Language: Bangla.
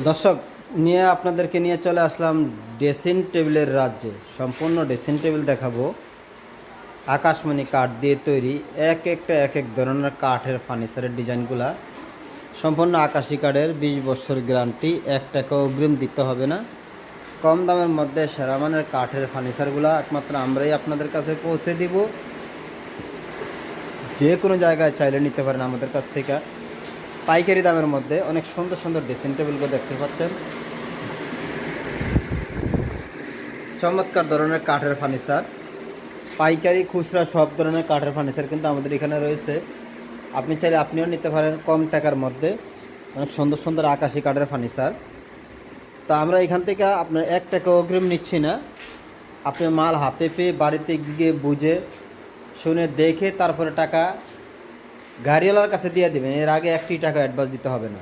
দর্শক, আপনাদেরকে নিয়ে চলে আসলাম ড্রেসিং টেবিলের রাজ্যে। সম্পূর্ণ ড্রেসিং টেবিল দেখাবো আকাশমণি কাঠ দিয়ে তৈরি। এক এক ধরনের কাঠের ফার্নিচারের ডিজাইনগুলা সম্পূর্ণ আকাশি কাঠের, 20 বছর গ্যারান্টি, 1 টাকা অগ্রিম দিতে হবে না। কম দামের মধ্যে সেরা মানের কাঠের ফার্নিচারগুলো একমাত্র আমরাই আপনাদের কাছে পৌঁছে দিব। যে কোনো জায়গায় চাইলে নিতে পারেন আমাদের কাছ থেকে পাইকারি দামের মধ্যে। অনেক সুন্দর সুন্দর ড্রেসিং টেবিলগুলো দেখতে পাচ্ছেন। চমৎকার ধরনের কাঠের ফার্নিচার, পাইকারি খুচরা সব ধরনের কাঠের ফার্নিচার কিন্তু আমাদের এখানে রয়েছে। আপনি চাইলে আপনিও নিতে পারেন কম টাকার মধ্যে অনেক সুন্দর সুন্দর আকাশি কাঠের ফার্নিচার। তো আমরা এখান থেকে আপনার 1 টাকা অগ্রিম নিচ্ছি না। আপনি মাল হাতে পেয়ে বাড়িতে গিয়ে বুঝে শুনে দেখে তারপরে টাকা গাড়িওয়ালার কাছে দিয়ে দেবেন। এর আগে 1টি টাকা অ্যাডভান্স দিতে হবে না।